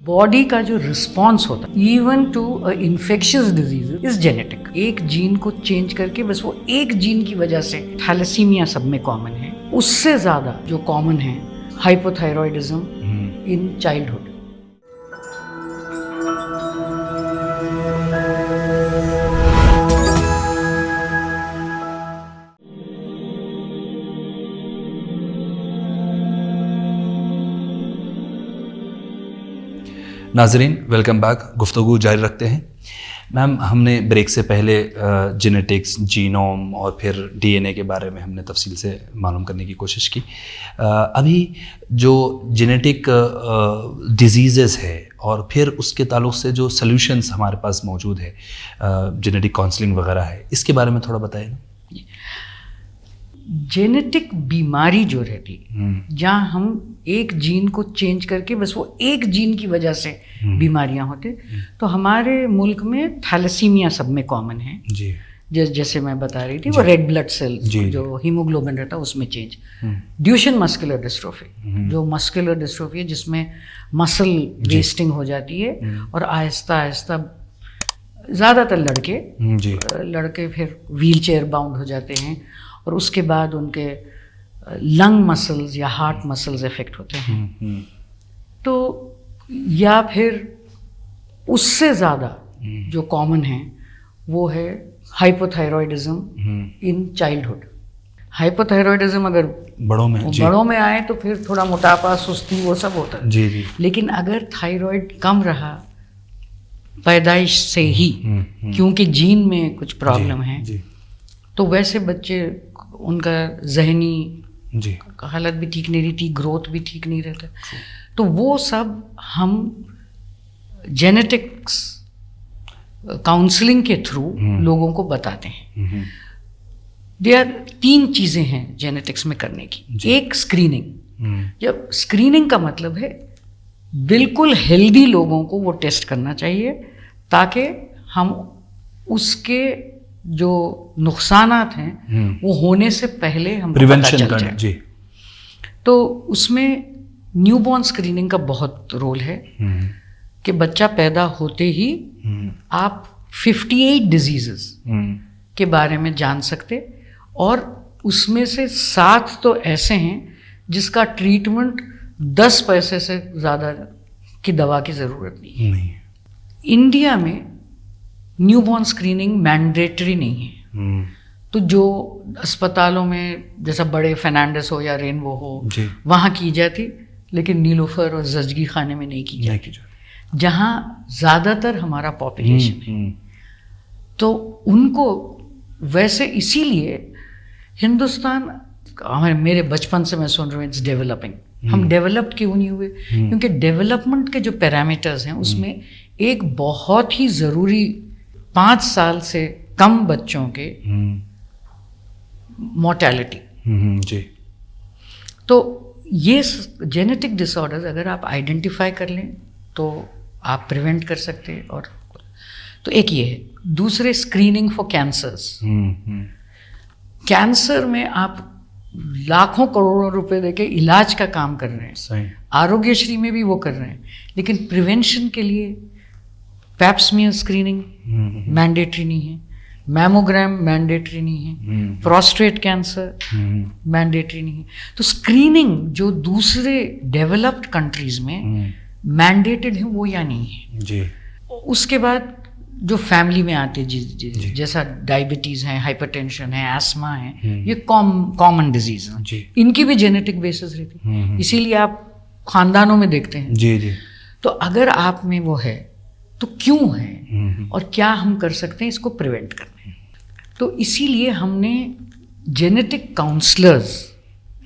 Body का जो response होता है even to infectious disease is genetic. एक जीन को चेंज करके बस वो एक जीन की वजह से थैलेसीमिया सब में कॉमन है, उससे ज्यादा जो कॉमन है हाइपोथायरॉयडिज्म इन चाइल्डहुड। नाजरीन वेलकम बैक। गुफ्तगू जारी रखते हैं। मैम, हमने ब्रेक से पहले जेनेटिक्स, जीनोम और फिर डीएनए के बारे में हमने तफसील से मालूम करने की कोशिश की। अभी जो जेनेटिक डिजीज़ है और फिर उसके ताल्लुक़ से जो सॉल्यूशंस हमारे पास मौजूद है, जेनेटिक काउंसलिंग वगैरह है, इसके बारे में थोड़ा बताइए ना। जेनेटिक बीमारी जो रहती जहाँ हम एक जीन को चेंज करके बस वो एक जीन की वजह से बीमारियां होते, तो हमारे मुल्क में थैलेसीमिया सब में कॉमन है जी। जैसे मैं बता रही थी, वो रेड ब्लड सेल्स जो हीमोग्लोबिन रहता है उसमें चेंज। ड्यूशेन मस्कुलर डिस्ट्रोफी, जो मस्कुलर डिस्ट्रोफी है जिसमें मसल वेस्टिंग हो जाती है और आहिस्ता आहिस्ता ज़्यादातर लड़के फिर व्हील चेयर बाउंड हो जाते हैं और उसके बाद उनके लंग मसल्स या हार्ट मसल्स इफेक्ट होते हैं। तो या फिर उससे ज़्यादा जो कॉमन है वो है हाइपोथायरॉयडिज्म इन चाइल्डहुड। हाइपोथायरॉयडिज्म अगर बड़ों में आए तो फिर थोड़ा मोटापा, सुस्ती, वो सब होता है जी। लेकिन अगर थायराइड कम रहा पैदाइश से ही क्योंकि जीन में कुछ प्रॉब्लम है तो वैसे बच्चे उनका जहनी हालत भी ठीक नहीं रहती, ग्रोथ भी ठीक नहीं रहता। तो वो सब हम जेनेटिक्स काउंसलिंग के थ्रू लोगों को बताते हैं। देयर 3 चीज़ें हैं जेनेटिक्स में करने की। एक स्क्रीनिंग। जब स्क्रीनिंग का मतलब है बिल्कुल हेल्दी लोगों को वो टेस्ट करना चाहिए ताकि हम उसके जो नुकसानात हैं वो होने से पहले हम प्रिवेंशन करें जी। तो उसमें न्यूबॉर्न स्क्रीनिंग का बहुत रोल है कि बच्चा पैदा होते ही आप 58 डिजीजेस के बारे में जान सकते और उसमें से 7 तो ऐसे हैं जिसका ट्रीटमेंट 10 पैसे से ज़्यादा की दवा की ज़रूरत नहीं है। इंडिया में न्यूबॉर्न स्क्रीनिंग मैंडेटरी नहीं है। तो जो अस्पतालों में जैसा बड़े फर्नांडिस हो या रेनबो हो वहाँ की जाती, लेकिन नीलोफर और जजगी खाने में नहीं की जाती जहाँ ज़्यादातर हमारा पॉपुलेशन है। तो उनको वैसे इसीलिए हिंदुस्तान, मेरे बचपन से मैं सुन रहा हूँ इट्स डेवलपिंग। हम डेवलप्ड क्यों नहीं हुए? क्योंकि डेवलपमेंट के जो पैरामीटर्स हैं उसमें एक बहुत ही ज़रूरी 5 साल से कम बच्चों के मोर्टेलिटी जी। तो ये जेनेटिक डिसऑर्डर्स अगर आप आइडेंटिफाई कर लें तो आप प्रिवेंट कर सकते हैं। और तो एक ये है। दूसरे स्क्रीनिंग फॉर कैंसर्स। कैंसर में आप लाखों करोड़ों रुपए देके इलाज का काम कर रहे हैं, सही। आरोग्यश्री में भी वो कर रहे हैं, लेकिन प्रिवेंशन के लिए पैप्समियर स्क्रीनिंग मैंडेटरी नहीं है, मैमोग्राम मैंडेटरी नहीं है, प्रोस्टेट कैंसर मैंडेटरी नहीं है। तो स्क्रीनिंग जो दूसरे डेवलप्ड कंट्रीज में मैंडेटेड है वो या नहीं है जी। उसके बाद जो फैमिली में आते जैसा डायबिटीज़ है, हाइपरटेंशन है, एस्मा है, ये कॉमन डिजीज हैं, इनकी भी जेनेटिक बेसिस रहती है। इसीलिए आप खानदानों में देखते हैं जी। तो अगर आप में वो है तो क्यों है और क्या हम कर सकते हैं इसको प्रिवेंट करने। तो इसीलिए हमने जेनेटिक काउंसलर्स,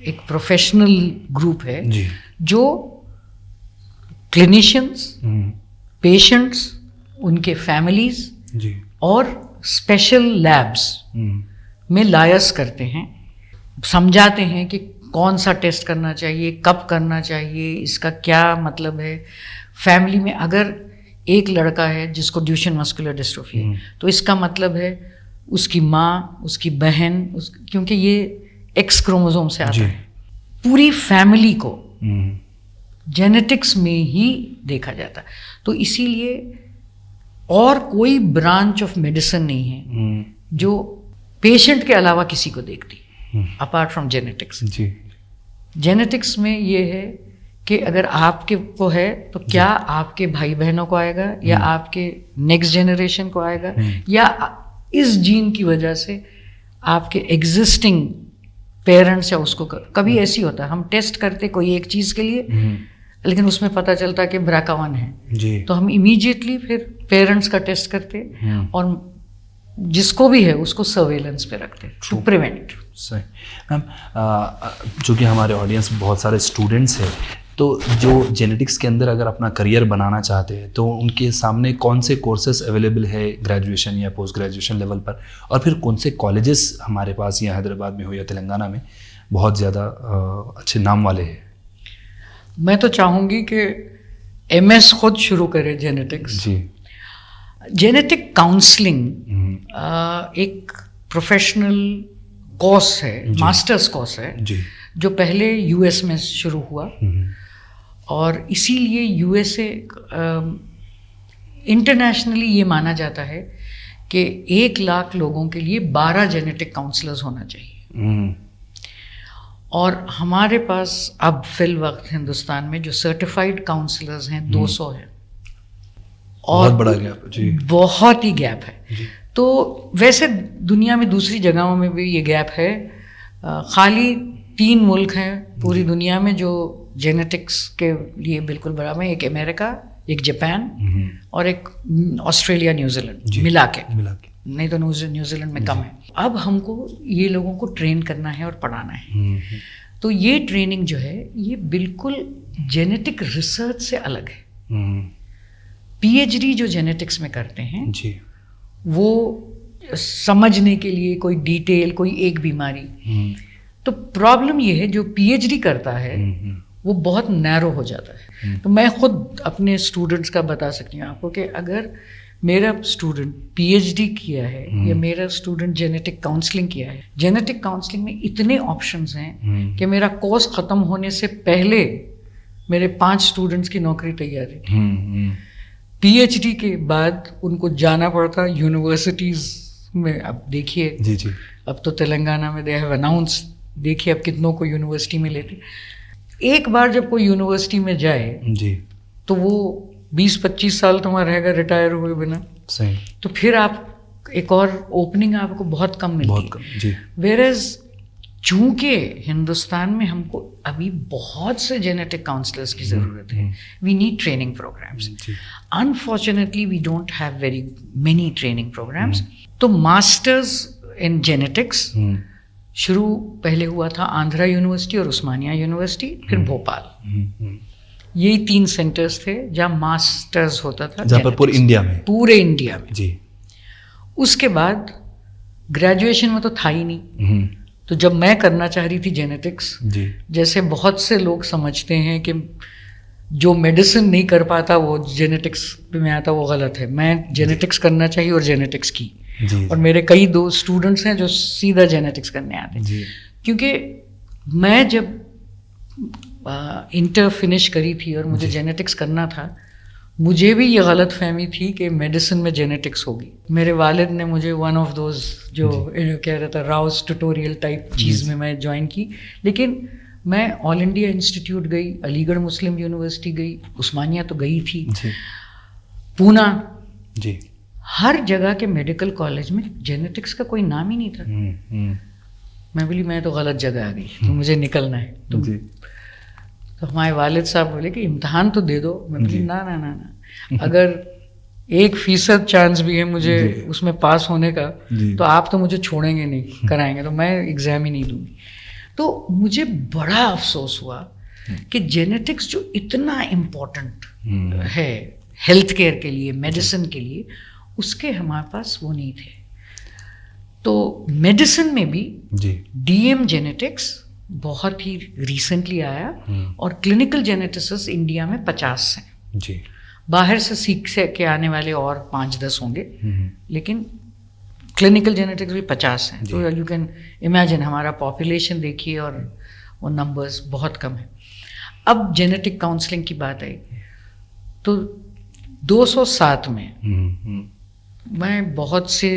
एक प्रोफेशनल ग्रुप है जो क्लिनिशियंस, पेशेंट्स, उनके फैमिलीज और स्पेशल लैब्स में लायस करते हैं, समझाते हैं कि कौन सा टेस्ट करना चाहिए, कब करना चाहिए, इसका क्या मतलब है। फैमिली में अगर एक लड़का है जिसको ड्यूशेन मस्कुलर डिस्ट्रोफी है तो इसका मतलब है उसकी माँ, उसकी बहन, क्योंकि ये एक्स क्रोमोसोम से आता है। पूरी फैमिली को जेनेटिक्स में ही देखा जाता. तो इसीलिए और कोई ब्रांच ऑफ मेडिसिन नहीं है जो पेशेंट के अलावा किसी को देखती अपार्ट फ्रॉम जेनेटिक्स. जी. जेनेटिक्स में ये है कि अगर आपके को है तो क्या आपके भाई बहनों को आएगा या आपके नेक्स्ट जनरेशन को आएगा या इस जीन की वजह से आपके एग्जिस्टिंग पेरेंट्स या उसको कभी ऐसी होता है हम टेस्ट करते कोई एक चीज़ के लिए लेकिन उसमें पता चलता कि BRCA1 है जी. तो हम इमीडिएटली फिर पेरेंट्स का टेस्ट करते और जिसको भी है उसको सर्वेलेंस पे रखते टू प्रिवेंट. सही. मैम जो कि हमारे ऑडियंस में बहुत सारे स्टूडेंट्स हैं तो जो जेनेटिक्स के अंदर अगर अपना करियर बनाना चाहते हैं तो उनके सामने कौन से कोर्सेज अवेलेबल है ग्रेजुएशन या पोस्ट ग्रेजुएशन लेवल पर, और फिर कौन से कॉलेजेस हमारे पास या हैदराबाद में हो या तेलंगाना में बहुत ज़्यादा अच्छे नाम वाले हैं? मैं तो चाहूँगी कि MS खुद शुरू करे जेनेटिक्स. जी. जेनेटिक काउंसलिंग एक प्रोफेशनल कोर्स है, मास्टर्स कोर्स है जी. जो पहले US में शुरू हुआ और इसीलिए USA इंटरनेशनली ये माना जाता है कि 1 लाख लोगों के लिए 12 जेनेटिक काउंसलर्स होना चाहिए. और हमारे पास अब फिल वक्त हिंदुस्तान में जो सर्टिफाइड काउंसलर्स हैं 200 हैं. और बहुत बड़ा गैप जी. बहुत ही गैप है जी. तो वैसे दुनिया में दूसरी जगहों में भी ये गैप है. खाली 3 मुल्क हैं पूरी दुनिया में जो जेनेटिक्स के लिए बिल्कुल बराबर हैं. एक अमेरिका, एक जापान और एक ऑस्ट्रेलिया, न्यूजीलैंड मिला के. नहीं तो न्यूजीलैंड में कम है. अब हमको ये लोगों को ट्रेन करना है और पढ़ाना है. तो ये ट्रेनिंग जो है ये बिल्कुल जेनेटिक रिसर्च से अलग है. PhD जो जेनेटिक्स में करते हैं जी. वो समझने के लिए कोई डिटेल कोई एक बीमारी. तो प्रॉब्लम ये है जो PhD करता है वो बहुत नैरो हो जाता है. तो मैं खुद अपने स्टूडेंट्स का बता सकती हूँ आपको कि अगर मेरा स्टूडेंट PhD किया है या मेरा स्टूडेंट जेनेटिक काउंसलिंग किया है, जेनेटिक काउंसलिंग में इतने ऑप्शंस हैं कि मेरा कोर्स ख़त्म होने से पहले मेरे 5 स्टूडेंट्स की नौकरी तैयार है. PhD के बाद उनको जाना पड़ता यूनिवर्सिटीज़ में. अब देखिए जी जी. अब तो तेलंगाना में दे हैव अनाउंस, देखिए अब कितनों को यूनिवर्सिटी में लेते. एक बार जब कोई यूनिवर्सिटी में जाए जी तो वो 20-25 साल तो वहाँ रहेगा रिटायर हुए बिना. सही. तो फिर आप एक और ओपनिंग आपको बहुत कम मिलती है. बहुत कम जी. वेयरएज चूँकि हिंदुस्तान में हमको अभी बहुत से जेनेटिक काउंसलर्स की ज़रूरत है. We need training programmes. Unfortunately we don't have very many training programmes. तो मास्टर्स इन जेनेटिक्स शुरू पहले हुआ था आंध्रा यूनिवर्सिटी और उस्मानिया यूनिवर्सिटी, फिर भोपाल. यही 3 सेंटर्स थे जहाँ मास्टर्स होता था, जहाँ पर पूरे इंडिया में जी. उसके बाद ग्रेजुएशन में तो था ही नहीं. तो जब मैं करना चाह रही थी जेनेटिक्स, जैसे बहुत से लोग समझते हैं कि जो मेडिसिन नहीं कर पाता वो जेनेटिक्स में आता, वो गलत है. मैं जेनेटिक्स करना चाहिए और जेनेटिक्स की. और मेरे कई 2 स्टूडेंट्स हैं जो सीधा जेनेटिक्स करने आते हैं. क्योंकि मैं जब इंटर फिनिश करी थी और मुझे जेनेटिक्स करना था, मुझे भी ये गलत फहमी थी कि मेडिसिन में जेनेटिक्स होगी. मेरे वालिद ने मुझे वन ऑफ दोज जो कह रहा था राउस ट्यूटोरियल टाइप चीज़ में मैं ज्वाइन की. लेकिन मैं ऑल इंडिया इंस्टीट्यूट गई, अलीगढ़ मुस्लिम यूनिवर्सिटी गई, उस्मानिया तो गई थी, पूना जी. हर जगह के मेडिकल कॉलेज में जेनेटिक्स का कोई नाम ही नहीं था. मैं बोली मैं तो गलत जगह आ गई, तो मुझे निकलना है. तो हमारे वालिद साहब बोले कि इम्तहान तो दे दो. मैं बोली ना ना ना ना, अगर 1% चांस भी है मुझे उसमें पास होने का तो आप तो मुझे छोड़ेंगे नहीं, कराएंगे तो मैं एग्ज़ाम ही नहीं दूंगी. तो मुझे बड़ा अफसोस हुआ कि जेनेटिक्स जो इतना इम्पोर्टेंट है हेल्थ केयर के लिए, मेडिसिन के लिए, उसके हमारे पास वो नहीं थे. तो मेडिसिन में भी DM जेनेटिक्स बहुत ही रिसेंटली आया और क्लिनिकल जेनेटिसिस्ट इंडिया में 50 हैं जी. बाहर से सीख से के आने वाले और 5-10 होंगे, लेकिन क्लिनिकल जेनेटिक्स भी 50 हैं. तो यू कैन इमेजिन हमारा पॉपुलेशन देखिए और वो नंबर्स बहुत कम है. اب جینیٹک کاؤنسلنگ کی بات آئی تو 207 میں میں بہت سے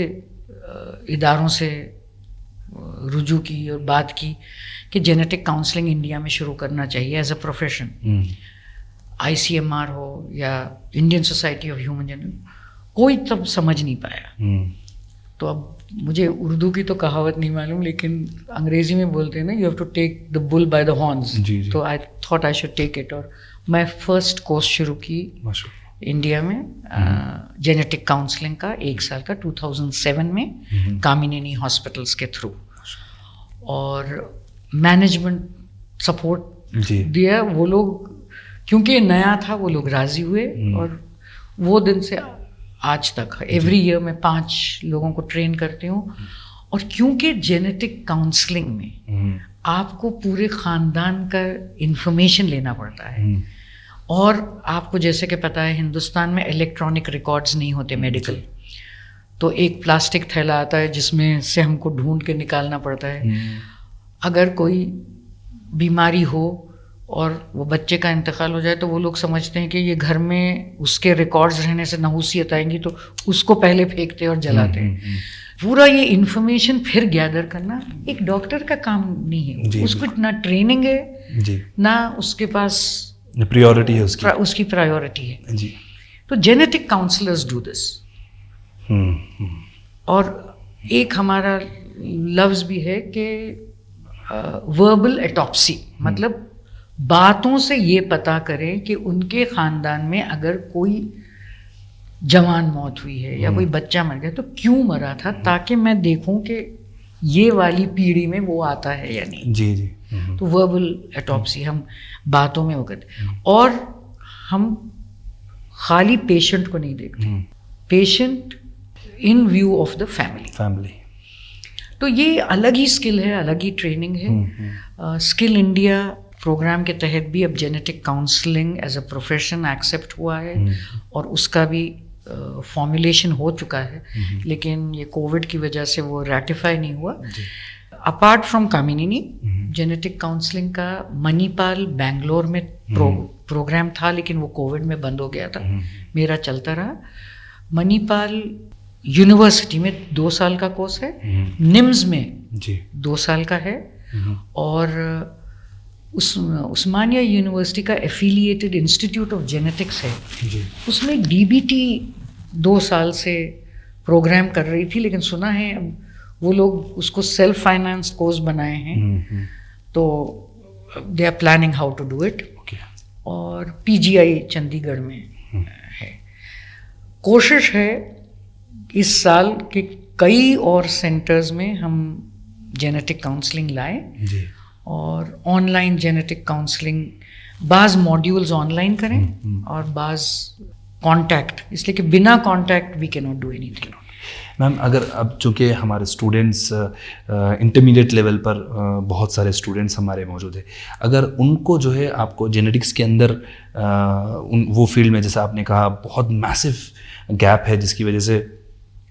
اداروں سے رجوع کی اور بات کی کہ جینیٹک کاؤنسلنگ انڈیا میں شروع کرنا چاہیے ایز اے پروفیشن. ICMR ہو یا Indian society of human genetics, کوئی تب سمجھ نہیں پایا. تو اب مجھے اردو کی تو کہاوت نہیں معلوم, لیکن انگریزی میں بولتے ہیں نا, you have to take the bull by the horns. تو I thought I should take it, اور میں فرسٹ کورس شروع کی انڈیا میں جینیٹک کاؤنسلنگ کا 1 سال کا 2007 میں کامینینی ہاسپٹلس کے تھرو, اور مینجمنٹ سپورٹ دیا. وہ لوگ کیونکہ یہ نیا تھا وہ لوگ راضی ہوئے, اور وہ دن سے آج تک ایوری ایئر میں 5 لوگوں کو ٹرین کرتی ہوں. اور کیونکہ جینیٹک کاؤنسلنگ میں آپ کو پورے خاندان کا انفارمیشن لینا پڑتا ہے, اور آپ کو جیسے کہ پتہ ہے ہندوستان میں الیکٹرانک ریکارڈز نہیں ہوتے میڈیکل, تو ایک پلاسٹک تھیلا آتا ہے جس میں سے ہم کو ڈھونڈ کے نکالنا پڑتا ہے. اگر کوئی بیماری ہو اور وہ بچے کا انتقال ہو جائے تو وہ لوگ سمجھتے ہیں کہ یہ گھر میں اس کے ریکارڈز رہنے سے نحوسیت آئیں گی, تو اس کو پہلے پھینکتے اور جلاتے ہیں. پورا یہ انفارمیشن پھر گیدر کرنا ایک ڈاکٹر کا کام نہیں ہے. اس کو نہ ٹریننگ ہے نہ اس کے پاس پریورٹی ہے, اس کی پرائیورٹی ہے. تو جینیٹک کاؤنسلرز ڈو دس. اور ایک ہمارا لفظ بھی ہے کہ وربل ایٹاپسی, مطلب باتوں سے یہ پتا کریں کہ ان کے خاندان میں اگر کوئی جوان موت ہوئی ہے یا کوئی بچہ مر گیا تو کیوں مرا تھا, تاکہ میں دیکھوں کہ یہ والی پیڑھی میں وہ آتا ہے یا نہیں. تو وربل ایٹاپسی ہم باتوں میں وقت, اور ہم خالی پیشنٹ کو نہیں دیکھتے, patient in view of the family. تو یہ الگ ہی اسکل ہے, الگ ہی ٹریننگ ہے. اسکل انڈیا پروگرام کے تحت بھی اب genetic counselling as a profession accept ہوا ہے, اور اس کا بھی فارمولیشن ہو چکا ہے, لیکن یہ کووڈ کی وجہ سے وہ ریٹیفائی نہیں ہوا. Apart from Kamineni, genetic counselling کا منی پال بینگلور میں پروگرام تھا, لیکن وہ کووڈ میں بند ہو گیا تھا. میرا چلتا رہا. منی پال یونیورسٹی میں 2 سال کا کورس ہے, نمز میں 2 سال کا ہے, اور عثمانیہ یونیورسٹی کا ایفیلیٹڈ انسٹیٹیوٹ آف جینیٹکس ہے, اس میں DBT 2 سال سے پروگرام کر رہی تھی, لیکن سنا ہے اب وہ لوگ اس کو سیلف فائنانس کورس بنائے ہیں, تو they are planning how to do it. اور PGI چندی گڑھ میں ہے. کوشش ہے اس سال کہ کئی اور سینٹرز میں ہم جینیٹک کاؤنسلنگ لائیں, اور آن لائن جینیٹک کاؤنسلنگ, بعض ماڈیولز آن لائن کریں اور بعض کانٹیکٹ, اس لیے کہ بنا کانٹیکٹ وی کی ناٹ ڈو اینی تھنگ. میم اگر اب چونکہ ہمارے اسٹوڈنٹس انٹرمیڈیٹ لیول پر بہت سارے اسٹوڈنٹس ہمارے موجود ہیں, اگر ان کو جو ہے آپ کو جینیٹکس کے اندر وہ فیلڈ میں, جیسے آپ نے کہا بہت میسو گیپ ہے جس کی وجہ سے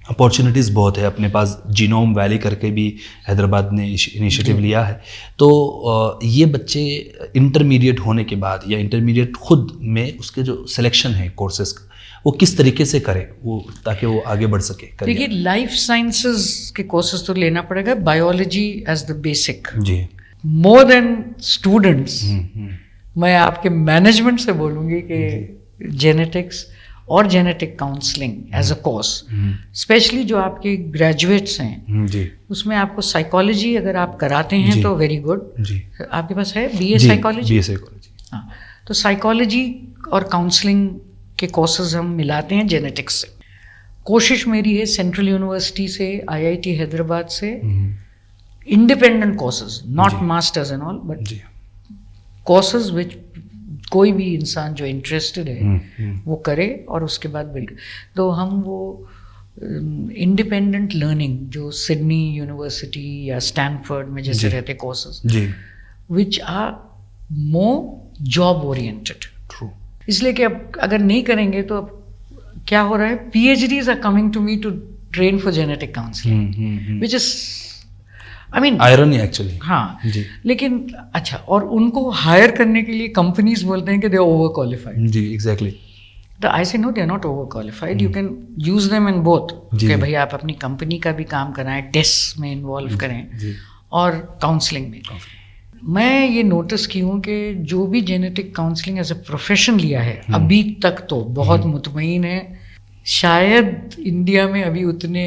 اپارچونیٹیز بہت ہے, اپنے پاس جینوم ویلی کر کے بھی حیدرآباد نے انیشیٹو لیا ہے, تو یہ بچے انٹرمیڈیٹ ہونے کے بعد یا انٹرمیڈیٹ خود میں اس کے جو سلیکشن ہے کورسز کا, وہ کس طریقے سے کرے وہ تاکہ وہ آگے بڑھ سکے؟ دیکھیے لائف سائنسز کے کورسز تو لینا پڑے گا, biology as the basic. More than students میں آپ کے مینجمنٹ سے بولوں گی کہ جینیٹکس اور genetic counselling as a course, specially جو آپ کے گریجویٹس ہیں, اس میں آپ کو سائیکالوجی اگر آپ کراتے ہیں تو ویری گڈ. آپ کے پاس ہے BA سائیکالوجی؟ ہاں, تو سائیکالوجی اور کاؤنسلنگ کے کورسز ہم ملاتے ہیں جینیٹکس سے. کوشش میری ہے سینٹرل یونیورسٹی سے, IIT حیدرآباد سے, independent courses, not masters and all, but courses which کوئی بھی انسان جو انٹرسٹڈ ہے وہ کرے, اور اس کے بعد بلڈ. تو ہم وہ انڈیپینڈنٹ لرننگ جو سڈنی یونیورسٹی یا اسٹینفرڈ میں جیسے رہتے courses, which are more job oriented. اس لیے کہ اب اگر نہیں کریں گے تو اب کیا ہو رہا ہے, PhDs are coming to me to train for genetic counselling, which is I mean iron actually. हाँ जी लेकिन अच्छा, और उनको हायर करने के लिए कंपनीज बोलते हैं कि दे आर ओवर क्वालिफाइड. जी exactly. I say no, they are not overqualified. You can use them in both. जी. कि भाई आप अपनी कंपनी का भी काम कराएं, टेस्ट में इन्वॉल्व करें जी. और काउंसलिंग में. मैं ये नोटिस की हूँ कि जो भी genetic counselling as a profession लिया है अभी तक तो बहुत मुतमईन है. शायद इंडिया में अभी उतने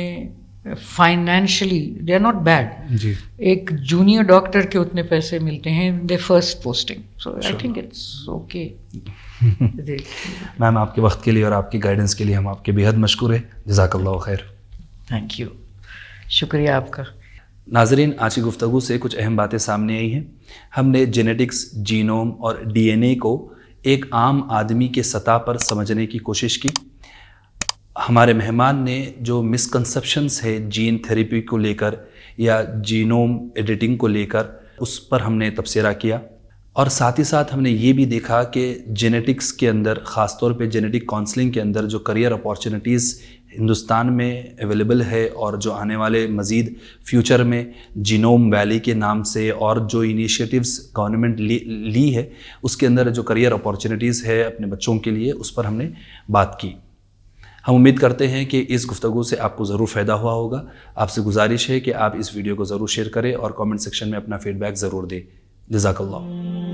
financially they are not bad. जी. एक जूनियर डॉक्टर के उतने पैसे मिलते हैं the first posting. So I think it's okay. Ma'am आपके वक्त के लिए और आपकी गाइडेंस के लिए हम आपके बेहद मशकूर हैं. जज़ाकल्लाह खैर. Thank you. शुक्रिया आपका. नाज़रीन, आज की गुफ्तगू से कुछ अहम बातें सामने आई हैं. हमने जेनेटिक्स, जीनोम और डीएनए को एक आम आदमी के सतह पर समझने की कोशिश की. हमारे मेहमान ने जो मिसकंसेप्शंस है जीन थेरेपी को लेकर या जीनोम एडिटिंग को लेकर, उस पर हमने तबसरा किया. और साथ ही साथ हमने ये भी देखा कि जेनेटिक्स के अंदर, ख़ास तौर पे जेनेटिक काउंसलिंग के अंदर जो करियर अपॉर्चुनिटीज़ हिंदुस्तान में अवेलेबल है और जो आने वाले मज़ीद फ्यूचर में जीनोम वैली के नाम से और जो इनिशिएटिव्स गवर्नमेंट ली है उसके अंदर जो करियर अपॉर्चुनिटीज़ है अपने बच्चों के लिए, उस पर हमने बात की. हम उम्मीद करते हैं कि इस गुफ्तगू से आपको ज़रूर फ़ायदा हुआ होगा. आपसे गुजारिश है कि आप इस वीडियो को ज़रूर शेयर करें और कमेंट सेक्शन में अपना फ़ीडबैक ज़रूर दें. जज़ाकल्लाह.